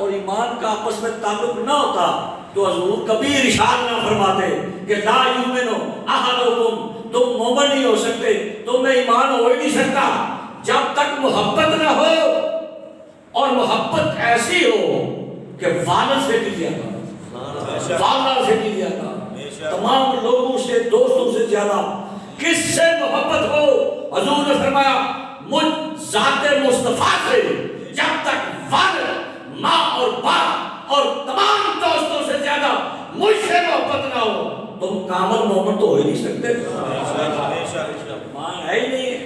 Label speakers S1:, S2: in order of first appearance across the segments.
S1: اور ایمان کا آپس میں تعلق نہ ہوتا تو حضور کبھی ارشاد نہ فرماتے کہ لا یؤمنو احدکم، تم مومن نہیں ہو سکتے، تم میں ایمان ہو ہی نہیں سکتا جب تک محبت نہ ہو، اور محبت ایسی ہو کہ والد سے بھی زیادہ، والدہ سے بھی زیادہ، تمام لوگوں سے، دوستوں سے زیادہ کس سے محبت ہو؟ حضور نے فرمایا مجھ ذات مصطفیٰ سے جب تک والد، ماں اور باپ اور تمام دوستوں سے زیادہ مجھ سے محبت نہ ہو، تم کامل مومن تو ہو ہی نہیں سکتے، مان ہے ہی نہیں ہے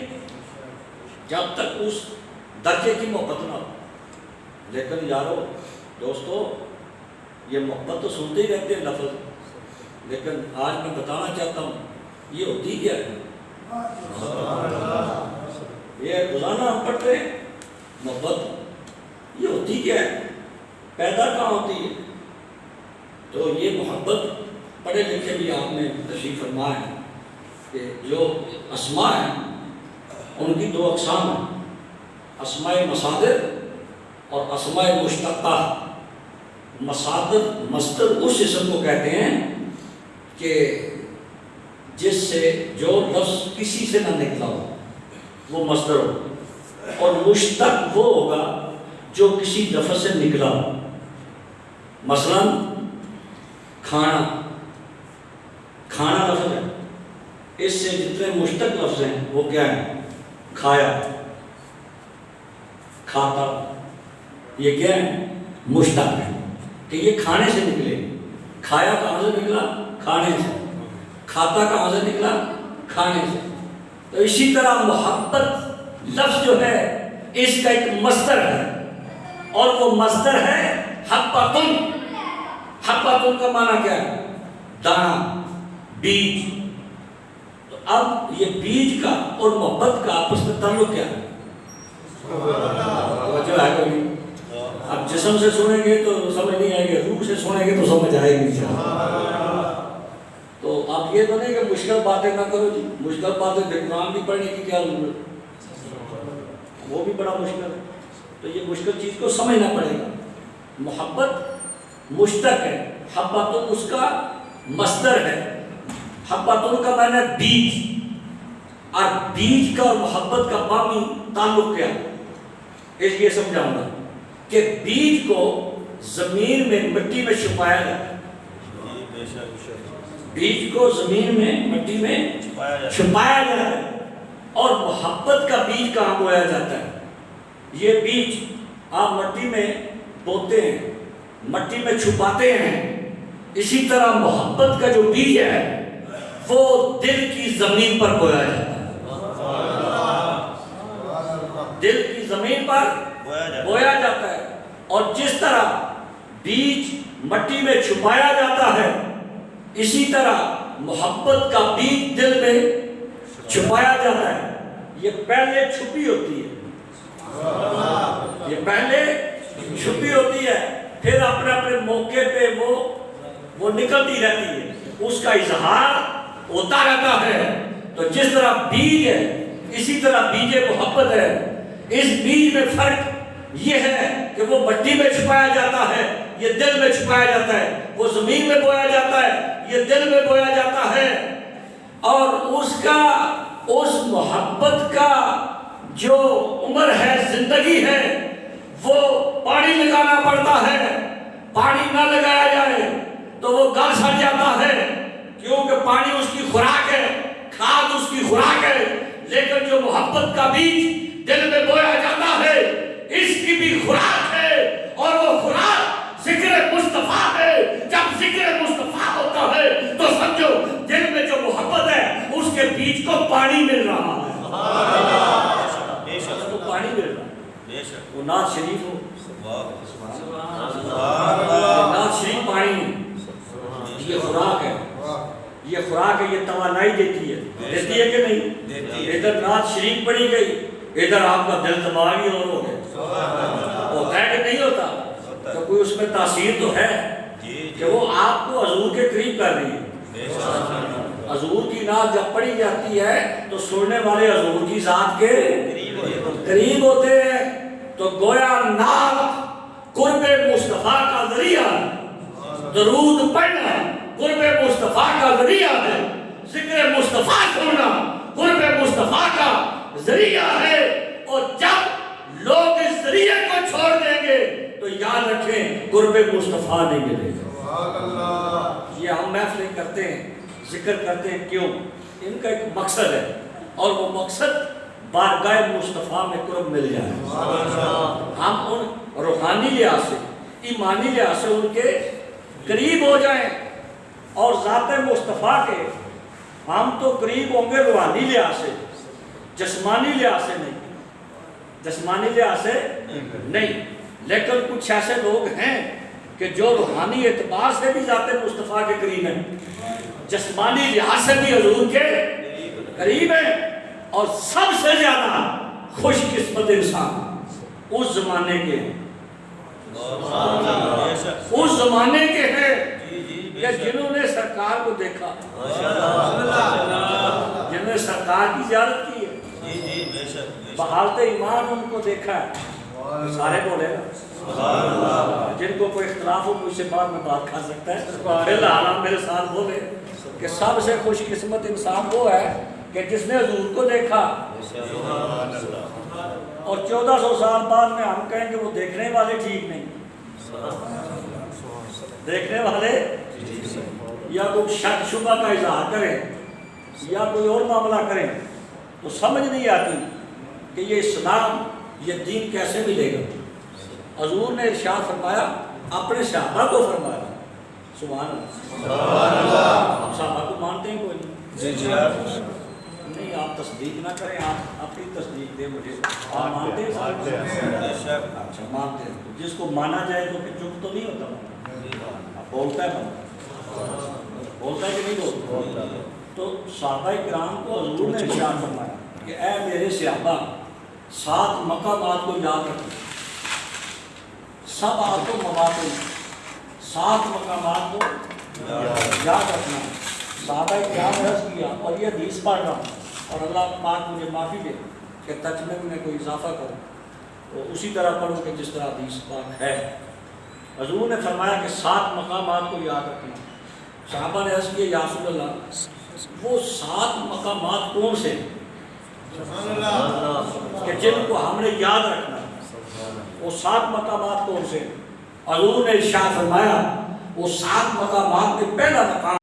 S1: جب تک اس درجے کی محبت نہ ہو۔ لیکن یارو دوستو، یہ محبت تو سنتے ہی رہتے ہیں لفظ، لیکن آج میں بتانا چاہتا ہوں یہ ہوتی کیا ہے؟ یہ روزانہ ہم پڑھتے ہیں محبت، یہ ہوتی کیا ہے؟ پیدا کہاں ہوتی ہے؟ تو یہ محبت پڑھے لکھے بھی آپ نے تشریف فرما ہے کہ جو اسماء ہیں ان کی دو اقسام ہیں، اسماء مصادر اور اسماء مشتقہ۔ مصادر مصدر اس اسم کو کہتے ہیں کہ جس سے جو لفظ کسی سے نہ نکلا ہو وہ مصدر ہو، اور مشتق وہ ہوگا جو کسی لفظ سے نکلا ہو۔ مثلا کھانا، کھانا لفظ ہے، اس سے جتنے مشتق لفظ ہیں وہ کیا ہیں؟ کھایا، کھاتا، یہ کیا ہے؟ مشتق ہے کہ یہ کھانے سے نکلے۔ کھایا کہاں سے نکلا؟ کھانے سے۔ کھاتا کہاں سے نکلا؟ کھانے سے۔ تو اسی طرح محبت لفظ جو ہے اس کا ایک مصدر ہے، اور وہ مصدر ہے حبۃ۔ حبۃ کا معنی کیا ہے؟ دانہ، بیج۔ تو اب یہ بیج کا اور محبت کا آپس میں تعلق کیا ہے؟ توجہ ہے کوئی؟ اب جسم سے سنیں گے تو سمجھ نہیں آئے گی، روح سے سنیں گے تو سمجھ آئے گی۔ تو آپ یہ تو نہیں کہ مشکل باتیں نہ کرو جی، مشکل باتیں قرآن کی پڑھنے کی کیا ضرورت، وہ بھی بڑا مشکل ہے۔ تو یہ مشکل چیز کو سمجھنا پڑے گا۔ محبت مشتق ہے، حبۃ اس کا مصدر ہے۔ حبۃ کا معنی بیج، اور بیج کا اور محبت کا بامی تعلق کیا ہے اس لیے سمجھاؤں گا کہ بیج کو زمین میں مٹی میں چھپایا جاتا ہے، بیج کو زمین میں مٹی میں چھپایا جاتا ہے، اور محبت کا بیج کہاں بویا جاتا ہے؟ یہ بیج آپ مٹی میں بوتے ہیں، مٹی میں چھپاتے ہیں، اسی طرح محبت کا جو بیج ہے وہ دل کی زمین پر بویا جاتا ہے، دل کی زمین پر بویا جاتا ہے۔ اور جس طرح بیج مٹی میں چھپایا جاتا ہے اسی طرح محبت کا بیج دل میں چھپایا جاتا ہے۔ یہ پہلے چھپی ہوتی ہے، یہ پہلے چھپی ہوتی ہے، پھر اپنے اپنے موقع پہ وہ نکلتی رہتی ہے، اس کا اظہار ہوتا رہتا ہے۔ تو جس طرح بیج ہے اسی طرح بیج محبت ہے۔ اس بیج میں فرق یہ ہے کہ وہ مٹی میں چھپایا جاتا ہے، یہ دل میں چھپایا جاتا ہے، وہ زمین میں بویا جاتا ہے، یہ دل میں بویا جاتا ہے۔ اور اس محبت کا جو عمر ہے، زندگی ہے، وہ پانی لگانا پڑتا ہے۔ پانی نہ لگایا جائے تو وہ گل سڑ جاتا ہے، کیونکہ پانی اس کی خوراک ہے، کھاد اس کی خوراک ہے۔ لیکن جو محبت کا بیج دل میں بویا جاتا ہے اس کی بھی خوراک ہے، اور وہ خوراک ذکر مصطفیٰ ہے۔ جب ذکر مصطفیٰ ہوتا ہے تو سمجھو دل میں جو محبت ہے اس کے بیج کو پانی مل رہا ہے، اس کو پانی مل رہا ہے۔ وہ نعت شریف ہو، نعت شریف پانی، یہ خوراک ہے، یہ خوراک ہے، یہ توانائی دیتی ہے کہ نہیں؟ ادھر نعت شریف پڑھی گئی، ادھر آپ کا دل دماغ ہی اور ہو گیا، ہوتا ہے کہ نہیں ہوتا؟ تو کوئی اس میں تاثیر تو ہے کہ وہ آپ کو حضور کے قریب کر رہی ہے۔ حضور کی نعت جب پڑھی جاتی ہے تو سننے والے حضور کی ذات کے قریب ہوتے ہیں۔ تو گویا نعت قرب مصطفیٰ کا ذریعہ ہے، درود پڑھنا قرب مصطفیٰ کا ذریعہ ہے، ذکر مصطفیٰ سننا قرب مصطفیٰ کا ذریعہ ہے۔ اور جب لوگ اس ذریعے کو چھوڑ دیں گے تو یاد رکھیں قرب مصطفیٰ نہیں ملے گا۔ یہ ہم محفلیں کرتے ہیں، ذکر کرتے ہیں، کیوں؟ ان کا ایک مقصد ہے، اور وہ مقصد بارگاہ مصطفیٰ میں قرب مل جائے۔ ہم ان روحانی لحاظ سے، ایمانی لحاظ سے ان کے قریب ہو جائیں، اور ذات مصطفیٰ کے ہم تو قریب ہوں گے روحانی لحاظ سے، جسمانی لحاظ سے نہیں، جسمانی لحاظ سے نہیں۔ لیکن کچھ ایسے لوگ ہیں کہ جو روحانی اعتبار سے بھی ذات مصطفیٰ کے قریب ہیں، جسمانی لحاظ سے بھی حضور کے قریب ہیں، اور سب سے زیادہ خوش قسمت انسان اس زمانے کے ہیں، اس زمانے کے ہیں کہ جنہوں نے سرکار کو دیکھا، جنہوں نے سرکار کی زیارت کی ہے، بحالت ایمان ان کو دیکھا ہے، سارے بولے گا۔ جن کو کوئی اختلاف ہو مجھ سے بعد میں بات کر سکتا ہے، فی الحال آپ میرے ساتھ بولے کہ سب سے خوش قسمت انسان وہ ہے کہ جس نے حضور کو دیکھا، اور 1400 سال بعد میں ہم کہیں کہ وہ دیکھنے والے ٹھیک نہیں، دیکھنے والے یا کوئی شک شبہ کا اظہار کریں یا کوئی اور معاملہ کریں تو سمجھ نہیں آتی کہ یہ اسلام، یہ دین کیسے ملے گا۔ حضور نے ارشاد فرمایا، اپنے صحابہ کو فرمایا، سبحان اللہ، ہم صحابہ کو مانتے ہیں کوئی نہیں، آپ تصدیق نہ کریں، آپ اپنی تصدیق دیں مجھے، آپ مانتے ہیں؟ اچھا مانتے ہیں، جس کو مانا جائے تو پھر چپ تو نہیں ہوتا، بولتا ہے بندہ، بولتا ہے کہ نہیں بولتا؟ تو صحابہ کرام کو حضور نے ارشاد فرمایا کہ اے میرے صحابہ، 7 مقامات کو یاد رکھیں، سب آپ کو مواقع، 7 مقامات کو یاد رکھنا۔ صحابہ کرام نے عرض کیا، اور یہ حدیث پڑھ رہا ہوں، اور اللہ پاک مجھے معافی دے کہ ترجمے میں کوئی اضافہ کروں تو اسی طرح پڑھوں کہ جس طرح حدیث پاک ہے۔ حضور نے فرمایا کہ 7 مقامات کو یاد رکھنا۔ صحابہ نے عرض کیا، یا رسول اللہ، وہ 7 مقامات کون سے کہ جن کو ہم نے یاد رکھنا، وہ 7 مقامات کون سے؟ حضور نے ارشاد فرمایا، وہ 7 مقامات میں پہلا مقام